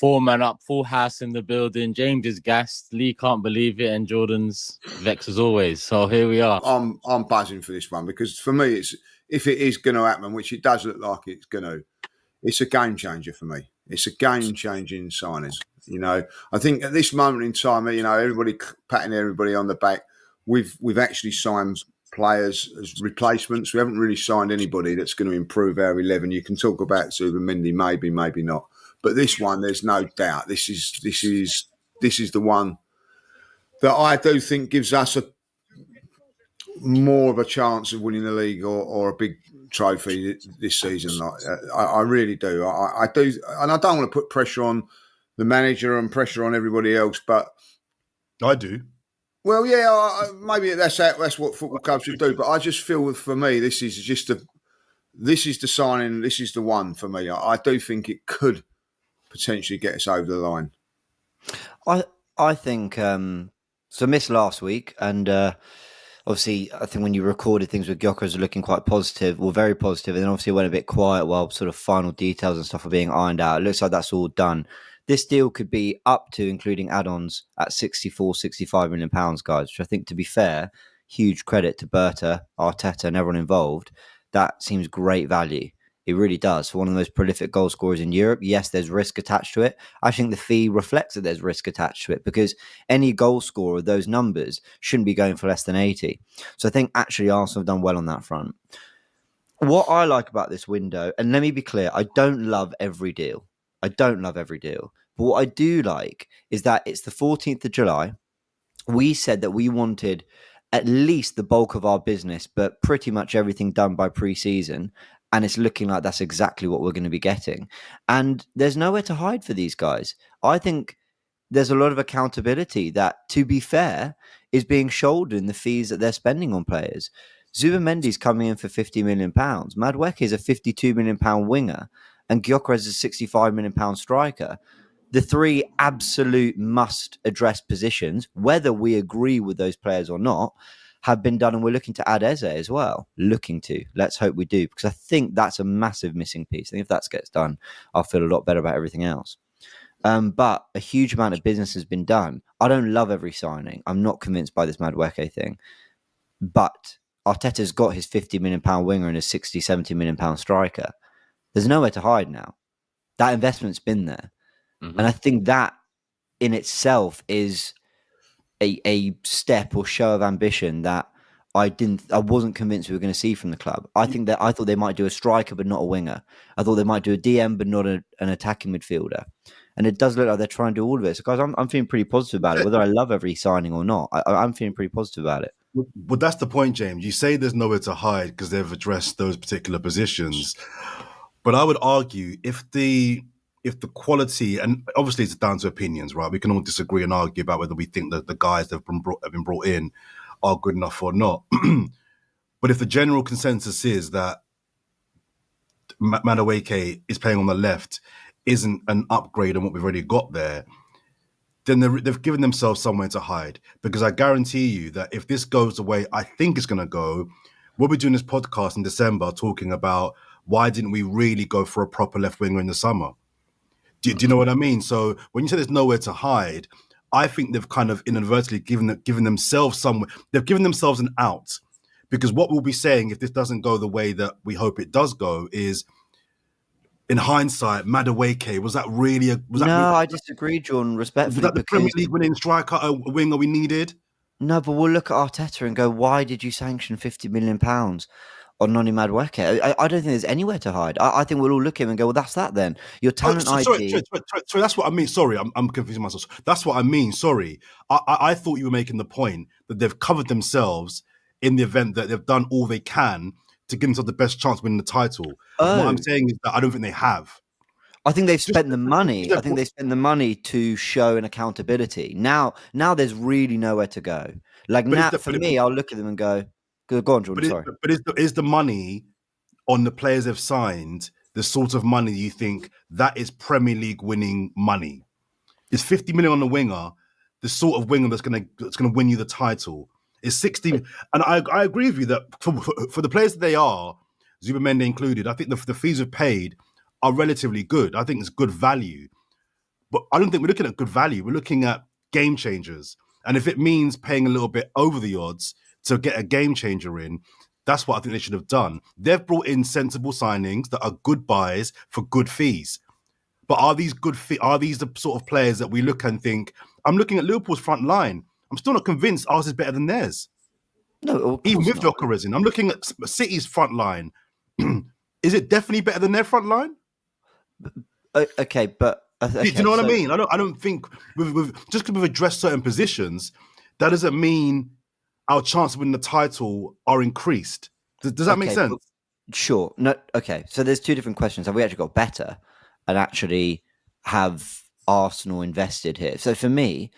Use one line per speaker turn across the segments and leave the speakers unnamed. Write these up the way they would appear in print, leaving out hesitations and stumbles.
4-man up, full house in the building. James is gassed. Lee can't believe it, and Jordan's vexed as always. So here we are.
I'm buzzing for this one because for me, if it is going to happen, which it does look like it's going to, it's a game changer for me. It's a game changing signing. You know, I think at this moment in time, you know, everybody patting everybody on the back. We've actually signed players as replacements. We haven't really signed anybody that's going to improve our 11. You can talk about Zubimendi, maybe not. But this one, there's no doubt. This is the one that I do think gives us more of a chance of winning the league or a big trophy this season. I really do. I do, and I don't want to put pressure on the manager and pressure on everybody else, but
I do.
Well, yeah, maybe that's what football clubs should do. But I just feel for me, this is the signing. This is the one for me. I do think it could potentially get us over the line.
I think so. I missed last week, and obviously, I think when you recorded things with Gyökeres are looking quite positive, or very positive, and then obviously it went a bit quiet while sort of final details and stuff are being ironed out. It looks like that's all done. This deal could be up to, including add-ons, at 64, 65 million pounds, guys, which I think, to be fair, huge credit to Berta, Arteta, and everyone involved. That seems great value. It really does. For one of the most prolific goal scorers in Europe, yes, there's risk attached to it. I think the fee reflects that there's risk attached to it because any goal scorer of those numbers shouldn't be going for less than 80. So I think actually Arsenal have done well on that front. What I like about this window, and let me be clear, I don't love every deal. But what I do like is that it's the 14th of July. We said that we wanted at least the bulk of our business, but pretty much everything done by pre-season. And it's looking like that's exactly what we're going to be getting. And there's nowhere to hide for these guys. I think there's a lot of accountability that, to be fair, is being shouldered in the fees that they're spending on players. Zubimendi's coming in for £50 million. Madueke is a £52 million winger. And Gyökeres is a £65 million striker. The three absolute must-address positions, whether we agree with those players or not, have been done, and we're looking to add Eze as well. Let's hope we do, because I think that's a massive missing piece. I think if that gets done, I'll feel a lot better about everything else. But a huge amount of business has been done. I don't love every signing. I'm not convinced by this Madueke thing. But Arteta's got his £50 million winger and his £60, £70 million striker. There's nowhere to hide now. That investment's been there. Mm-hmm. And I think that in itself is a step or show of ambition that I wasn't convinced we were going to see from the club. I thought they might do a striker but not a winger. I thought they might do a DM but not an attacking midfielder. And it does look like they're trying to do all of it. So guys, I'm feeling pretty positive about it. Whether I love every signing or not, I'm feeling pretty positive about it.
Well, that's the point, James. You say there's nowhere to hide because they've addressed those particular positions. But I would argue if the quality, and obviously it's down to opinions, right? We can all disagree and argue about whether we think that the guys that have been brought in are good enough or not. But if the general consensus is that Madueke is playing on the left isn't an upgrade on what we've already got there, then they've given themselves somewhere to hide. Because I guarantee you that if this goes the way I think it's going to go, we'll be doing this podcast in December talking about why didn't we really go for a proper left winger in the summer? Do you know what I mean? So when you say there's nowhere to hide, I think they've kind of inadvertently given themselves somewhere. They've given themselves an out. Because what we'll be saying if this doesn't go the way that we hope it does go is, in hindsight, Madueke, was that really
I disagree, John, respectfully.
Was that the Premier League winning striker, a winger we needed?
No, but we'll look at Arteta and go, why did you sanction £50 million on Noni Madueke? I don't think there's anywhere to hide. I think we'll all look at him and go, well, that's that then. Your talent ID...
Sorry, that's what I mean. Sorry, I'm confusing myself. That's what I mean, sorry. I thought you were making the point that they've covered themselves in the event that they've done all they can to give themselves the best chance of winning the title. What I'm saying is that I don't think they have.
I think they've spent the money. I think they spent the money to show an accountability. Now there's really nowhere to go. I'll look at them and go on, Jordan, sorry.
But is the money on the players they've signed the sort of money you think that is Premier League winning money? Is 50 million on the winger the sort of winger that's going to win you the title? Is 60, and I agree with you that for the players that they are, Zubimendi included, I think the fees we've paid are relatively good. I think it's good value. but I don't think we're looking at good value. We're looking at game changers. And if it means paying a little bit over the odds to get a game changer in, that's what I think they should have done. They've brought in sensible signings that are good buys for good fees. But are these are these the sort of players that we look and think, I'm looking at Liverpool's front line. I'm still not convinced ours is better than theirs.
No,
even with
not.
Gyökeres in. I'm looking at City's front line. Is it definitely better than their front line?
Okay, but okay,
do you know what I mean? I don't think just because we've addressed certain positions, that doesn't mean our chance of winning the title are increased. Does that make sense?
Sure. No. Okay. So there's two different questions. Have we actually got better, and actually have Arsenal invested here? So for me,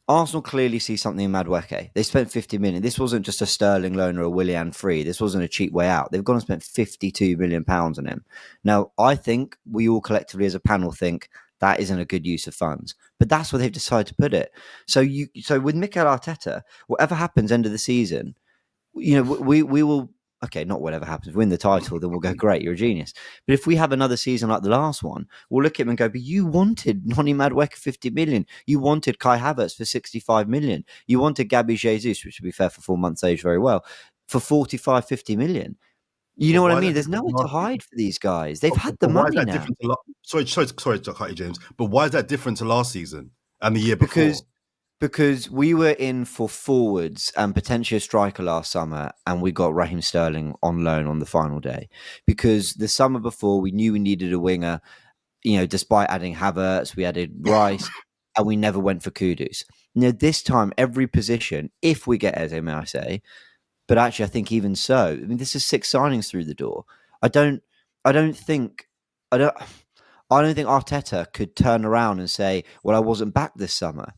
Arsenal clearly see something in Madueke. They spent 50 million. This wasn't just a Sterling loan or a Willian free. This wasn't a cheap way out. They've gone and spent 52 million pounds on him. Now, I think we all collectively as a panel think that isn't a good use of funds, but that's where they've decided to put it. So with Mikel Arteta, whatever happens end of the season, we will. Okay, not whatever happens, win the title, then we'll go, great, you're a genius. But if we have another season like the last one, we'll look at him and go, but you wanted Noni Madueke 50 million. You wanted Kai Havertz for 65 million. You wanted Gabby Jesus, which, to be fair, for 4 months age very well, for 45, 50 million. You know what I mean? There's nowhere to hide for these guys. They've had the money now.
Sorry to cut you, James, but why is that different to last season and the year before?
Because we were in for forwards and potentially a striker last summer, and we got Raheem Sterling on loan on the final day. Because the summer before, we knew we needed a winger, despite adding Havertz, we added Rice, and we never went for Kudus. Now, this time, every position, if we get Eze, may I say, but actually, I think even so, I mean, this is 6 signings through the door. I don't think Arteta could turn around and say, well, I wasn't back this summer.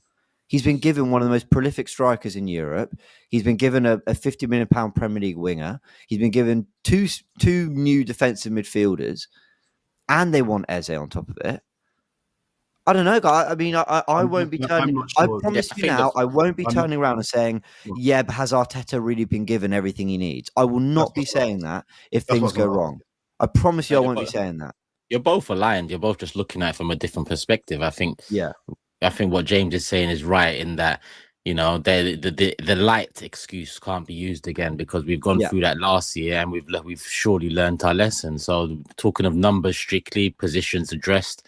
He's been given one of the most prolific strikers in Europe. He's been given a £50 million Premier League winger. He's been given two new defensive midfielders, and they want Eze on top of it. I don't know, guys. I mean, I won't be turning. Sure. I promise you now, I won't be turning around and saying, "Yeah, but has Arteta really been given everything he needs?" I will not be saying that if things go wrong. I promise you, I won't be saying that.
You're both aligned. You're both just looking at it from a different perspective. I think. Yeah. I think what James is saying is right in that, the light excuse can't be used again because we've gone through that last year and we've surely learned our lesson. So talking of numbers strictly, positions addressed,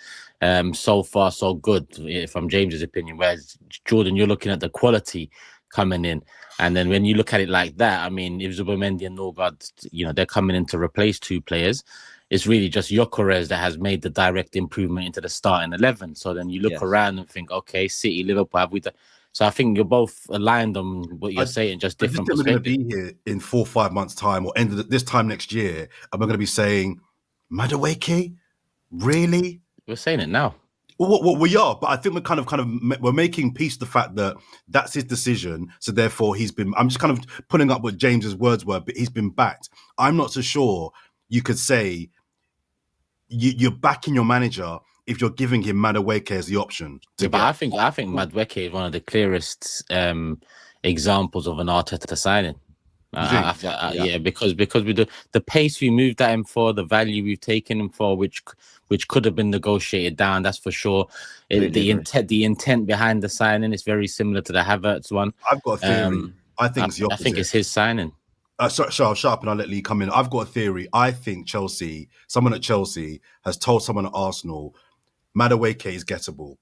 so far so good from James's opinion. Whereas Jordan, you're looking at the quality coming in, and then when you look at it like that, I mean, if Zubomendi and Norgard, they're coming in to replace 2 players. It's really just Gyökeres that has made the direct improvement into the starting 11. So then you look around and think, okay, City, Liverpool, have we done? So I think you're both aligned on what you're saying, just different perspectives.
We're going to be here in 4 or 5 months' time, or end of this time next year, and we're going to be saying, Madueke, really?
We're saying it now.
Well, we are, but I think we're making peace with the fact that that's his decision. So therefore, I'm just kind of pulling up what James's words were, but he's been backed. I'm not so sure you could say you're backing your manager if you're giving him Madueke as the option.
But I think Madueke is one of the clearest examples of an Arteta signing. Because with the pace we moved at him for, the value we've taken him for, which could have been negotiated down, that's for sure. The intent behind the signing is very similar to the Havertz one.
I've got a theory. I think it's the opposite.
I think it's his signing.
So I'll shut up and I'll let Lee come in. I've got a theory. I think someone at Chelsea has told someone at Arsenal, Madueke is gettable.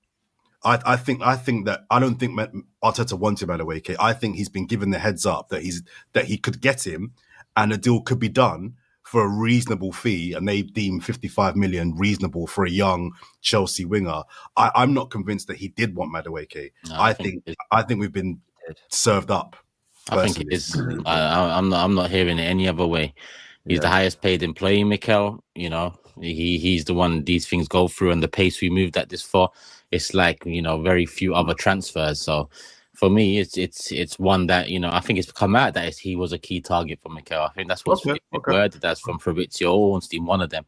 I think that I don't think Arteta wanted Madueke. I think he's been given the heads up that he could get him, and a deal could be done for a reasonable fee, and they deem 55 million reasonable for a young Chelsea winger. I'm not convinced that he did want Madueke. No, I think we've been served up.
I think it is. I'm not hearing it any other way. He's the highest paid employee, Mikel. He's the one these things go through, and the pace we moved at this for, it's like very few other transfers. So for me, it's one that I think it's come out that he was a key target for Mikel. I think that's what's worded. That's from Fabrizio Ornstein, one of them.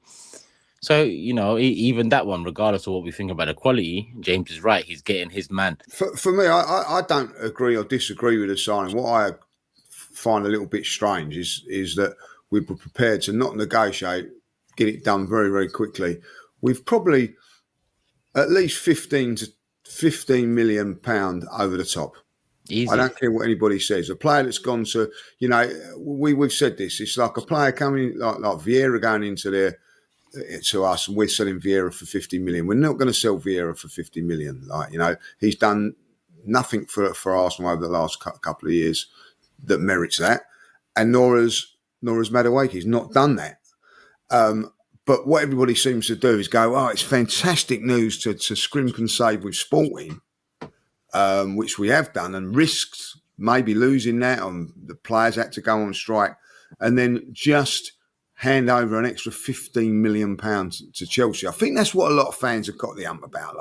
So, even that one, regardless of what we think about the quality, James is right. He's getting his man.
For me, I don't agree or disagree with the signing. What I find a little bit strange is that we were prepared to not negotiate, get it done very, very quickly. We've probably, at least 15 million pound over the top.
Easy.
I don't care what anybody says. A player that's gone to, we've said this. It's like a player coming, like Vieira going into there to us, and we're selling Vieira for 50 million. We're not going to sell Vieira for 50 million. He's done nothing for Arsenal over the last couple of years that merits that, and nor has Madueke. He's not done that. But what everybody seems to do is go, oh, it's fantastic news to scrimp and save with Sporting, which we have done, and risked maybe losing that, and the players had to go on strike, and then just hand over an extra £15 million to Chelsea. I think that's what a lot of fans have got the ump about.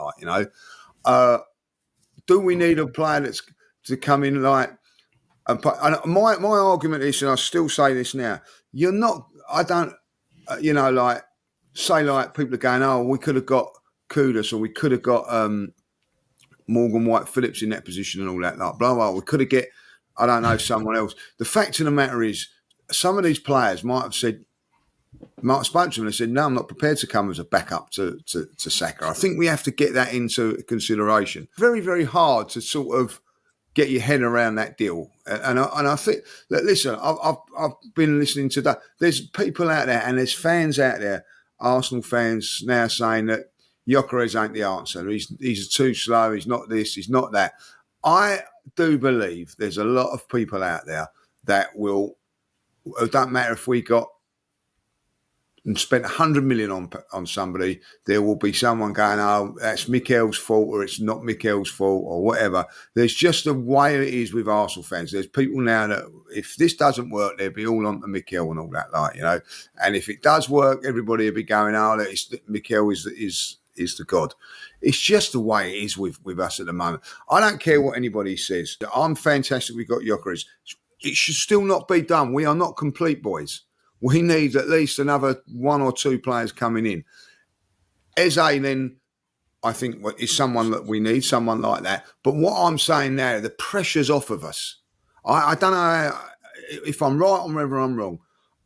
Do we need a player that's to come in my argument is, and I still say this now, you're not. I don't. Say people are going, oh, we could have got Kudus, or we could have got Morgan White-Phillips in that position and all that, blah, blah. We could have get, I don't know, someone else. The fact of the matter is, some of these players might have spoken to them and said, no, I'm not prepared to come as a backup to Saka. I think we have to get that into consideration. Very, very hard to sort of get your head around that deal. And I think that, listen, I've been listening to that. There's people out there and there's fans out there, Arsenal fans now, saying that Gyökeres ain't the answer. He's too slow. He's not this. He's not that. I do believe there's a lot of people out there that will. It don't matter if we got and spent 100 million on somebody, there will be someone going, oh, that's Mikel's fault, or it's not Mikel's fault, or whatever. There's just a way it is with Arsenal fans. There's people now that if this doesn't work, they'll be all on to Mikel and all that, And if it does work, everybody will be going, oh, Mikel is the god. It's just the way it is with us at the moment. I don't care what anybody says. I'm fantastic. We've got Gyökeres. It should still not be done. We are not complete, boys. We need at least another one or two players coming in. Eze, then, I think, is someone that we need, someone like that. But what I'm saying now, the pressure's off of us. I don't know if I'm right or whether I'm wrong.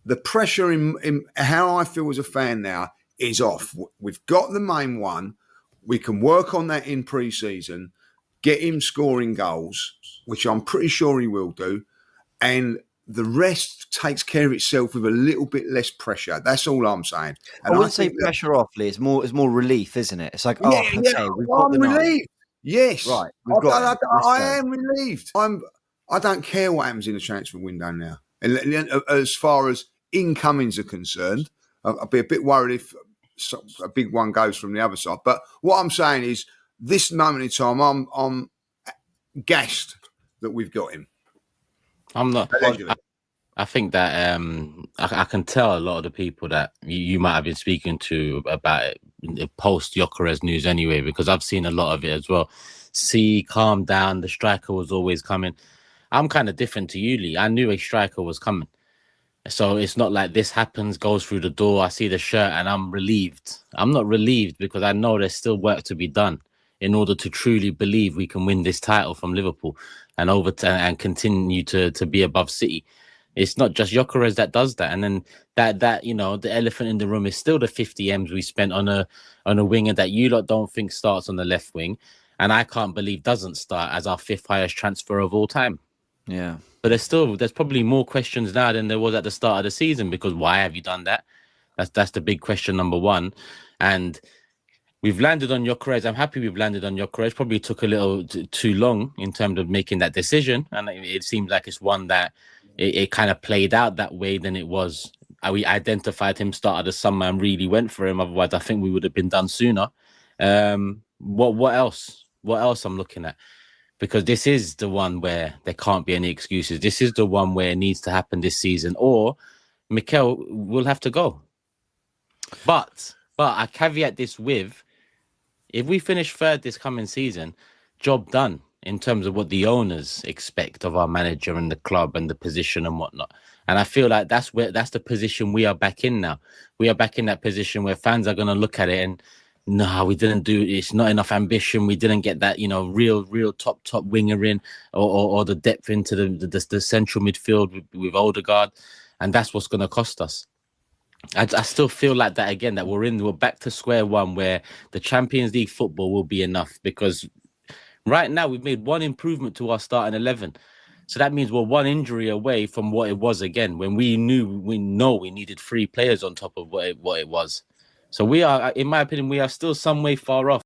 The pressure in how I feel as a fan now is off. We've got the main one. We can work on that in pre-season, get him scoring goals, which I'm pretty sure he will do, and the rest takes care of itself with a little bit less pressure. That's all I'm saying. And
I wouldn't say pressure off, Lee. It's more relief, isn't it? It's like, we've got
I'm relieved. Yes.
Right.
I am relieved. I don't care what happens in the transfer window now. And as far as incomings are concerned, I'll be a bit worried if a big one goes from the other side. But what I'm saying is, this moment in time, I'm gassed that we've got him.
I'm not. I think that I can tell a lot of the people that you might have been speaking to about it post Gyökeres news anyway, because I've seen a lot of it as well. Calm down. The striker was always coming. I'm kind of different to you, Lee. I knew a striker was coming. So it's not like this happens, goes through the door, I see the shirt and I'm relieved. I'm not relieved because I know there's still work to be done in order to truly believe we can win this title from Liverpool and and continue to be above City. It's not just Gyökeres that does that. And then that the elephant in the room is still the 50 M's we spent on a winger that you lot don't think starts on the left wing. And I can't believe doesn't start as our 5th highest transfer of all time.
Yeah.
But there's probably more questions now than there was at the start of the season, because why have you done that? That's the big question number one. And we've landed on Gyökeres. I'm happy we've landed on Gyökeres. Probably took a little too long in terms of making that decision. And it seems like it's one that it kind of played out that way than it was. We identified him start of the summer and really went for him. Otherwise, I think we would have been done sooner. What else? What else I'm looking at? Because this is the one where there can't be any excuses. This is the one where it needs to happen this season, or Mikel will have to go. But I caveat this with, if we finish 3rd this coming season, job done in terms of what the owners expect of our manager and the club and the position and whatnot. And I feel like that's the position we are back in now. We are back in that position where fans are going to look at it and, no, we didn't do it. It's not enough ambition. We didn't get that, real top winger in, or the depth into the central midfield with Odegaard, and that's what's going to cost us. I still feel like that again, that we're back to square one, where the Champions League football will be enough, because right now we've made one improvement to our starting 11. So that means we're one injury away from what it was again, when we know we needed 3 players on top of what it was. So we are, in my opinion, we are still some way far off.